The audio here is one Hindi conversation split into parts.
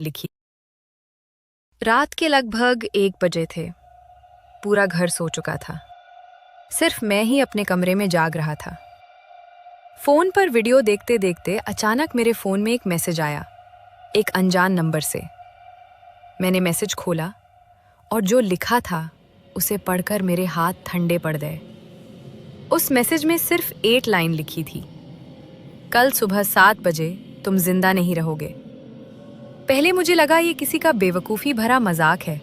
लिखी। रात के लगभग 1 बजे थे। पूरा घर सो चुका था। सिर्फ मैं ही अपने कमरे में जाग रहा था। फोन पर वीडियो देखते देखते अचानक मेरे फोन में एक मैसेज आया, एक अनजान नंबर से। मैंने मैसेज खोला और जो लिखा था उसे पढ़कर मेरे हाथ ठंडे पड़ गए। उस मैसेज में सिर्फ 8 लाइन लिखी थी। कल सुबह 7 बजे तुम जिंदा नहीं रहोगे। पहले मुझे लगा ये किसी का बेवकूफ़ी भरा मजाक है,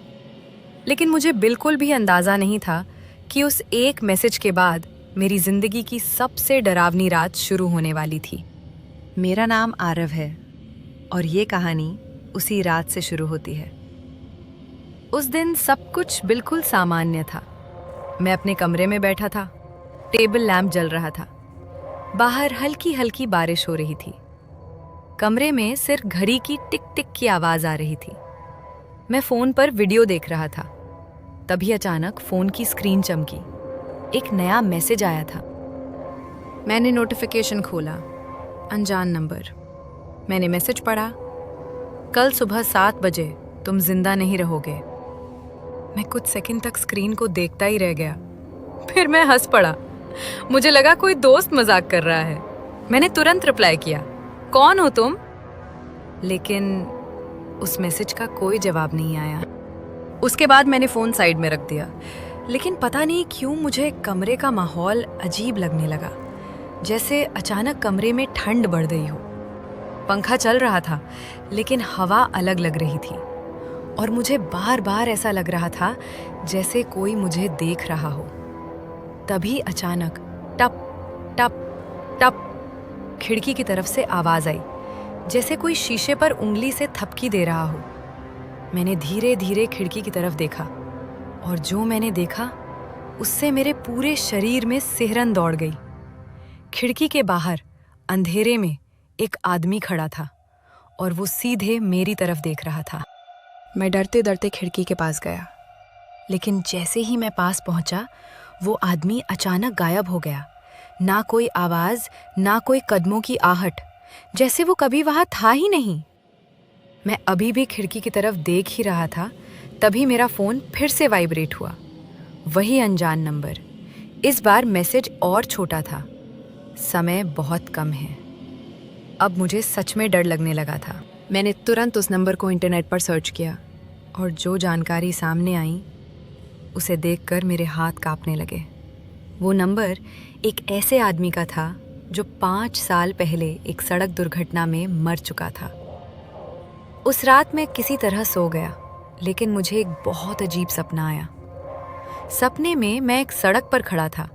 लेकिन मुझे बिल्कुल भी अंदाज़ा नहीं था कि उस एक मैसेज के बाद मेरी ज़िंदगी की सबसे डरावनी रात शुरू होने वाली थी। मेरा नाम आरव है और ये कहानी उसी रात से शुरू होती है। उस दिन सब कुछ बिल्कुल सामान्य था। मैं अपने कमरे में बैठा था। टेबल लैंप जल रहा था। बाहर हल्की हल्की बारिश हो रही थी। कमरे में सिर्फ घड़ी की टिक टिक की आवाज़ आ रही थी। मैं फ़ोन पर वीडियो देख रहा था। तभी अचानक फ़ोन की स्क्रीन चमकी। एक नया मैसेज आया था। मैंने नोटिफिकेशन खोला। अनजान नंबर। मैंने मैसेज पढ़ा, कल सुबह 7 बजे तुम जिंदा नहीं रहोगे। मैं कुछ सेकंड तक स्क्रीन को देखता ही रह गया। फिर मैं हंस पड़ा। मुझे लगा कोई दोस्त मजाक कर रहा है। मैंने तुरंत रिप्लाई किया, कौन हो तुम? लेकिन उस मैसेज का कोई जवाब नहीं आया। उसके बाद मैंने फ़ोन साइड में रख दिया। लेकिन पता नहीं क्यों मुझे कमरे का माहौल अजीब लगने लगा, जैसे अचानक कमरे में ठंड बढ़ गई हो। पंखा चल रहा था, लेकिन हवा अलग लग रही थी और मुझे बार बार ऐसा लग रहा था जैसे कोई मुझे देख रहा हो। तभी अचानक टप टप टप खिड़की की तरफ से आवाज़ आई, जैसे कोई शीशे पर उंगली से थपकी दे रहा हो। मैंने धीरे धीरे खिड़की की तरफ देखा और जो मैंने देखा उससे मेरे पूरे शरीर में सिहरन दौड़ गई। खिड़की के बाहर अंधेरे में एक आदमी खड़ा था और वो सीधे मेरी तरफ देख रहा था। मैं डरते डरते खिड़की के पास गया, लेकिन जैसे ही मैं पास पहुंचा वो आदमी अचानक गायब हो गया। ना कोई आवाज़, ना कोई कदमों की आहट, जैसे वो कभी वहाँ था ही नहीं। मैं अभी भी खिड़की की तरफ देख ही रहा था, तभी मेरा फ़ोन फिर से वाइब्रेट हुआ। वही अनजान नंबर। इस बार मैसेज और छोटा था, समय बहुत कम है। अब मुझे सच में डर लगने लगा था। मैंने तुरंत उस नंबर को इंटरनेट पर सर्च किया और जो जानकारी सामने आई उसे देखकर मेरे हाथ कांपने लगे। वो नंबर एक ऐसे आदमी का था जो 5 साल पहले एक सड़क दुर्घटना में मर चुका था। उस रात मैं किसी तरह सो गया, लेकिन मुझे एक बहुत अजीब सपना आया। सपने में मैं एक सड़क पर खड़ा था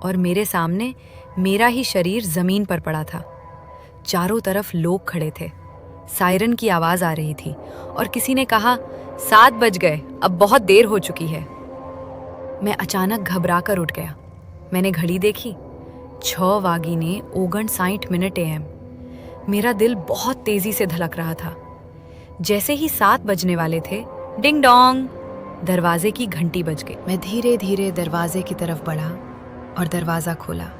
और मेरे सामने मेरा ही शरीर ज़मीन पर पड़ा था। चारों तरफ लोग खड़े थे। सायरन की आवाज़ आ रही थी और किसी ने कहा, 7 बज गए, अब बहुत देर हो चुकी है। मैं अचानक घबरा कर उठ गया। मैंने घड़ी देखी, 6:59 AM। मेरा दिल बहुत तेज़ी से धड़क रहा था। जैसे ही 7 बजने वाले थे, डिंग डोंग, दरवाजे की घंटी बज गई। मैं धीरे धीरे दरवाजे की तरफ बढ़ा और दरवाज़ा खोला।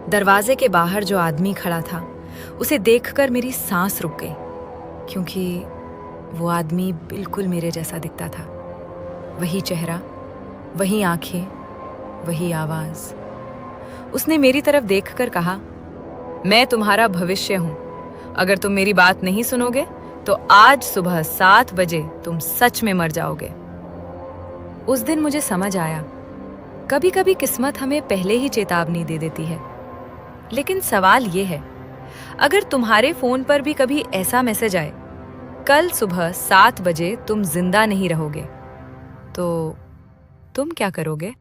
दरवाजे के बाहर जो आदमी खड़ा था उसे देखकर मेरी सांस रुक गई, क्योंकि वो आदमी बिल्कुल मेरे जैसा दिखता था। वही चेहरा, वही आंखें, वही आवाज़। उसने मेरी तरफ देखकर कहा, मैं तुम्हारा भविष्य हूँ। अगर तुम मेरी बात नहीं सुनोगे तो आज सुबह 7 बजे तुम सच में मर जाओगे। उस दिन मुझे समझ आया, कभी कभी किस्मत हमें पहले ही चेतावनी दे देती है। लेकिन सवाल ये है, अगर तुम्हारे फ़ोन पर भी कभी ऐसा मैसेज आए, कल सुबह 7 बजे तुम जिंदा नहीं रहोगे, तो तुम क्या करोगे?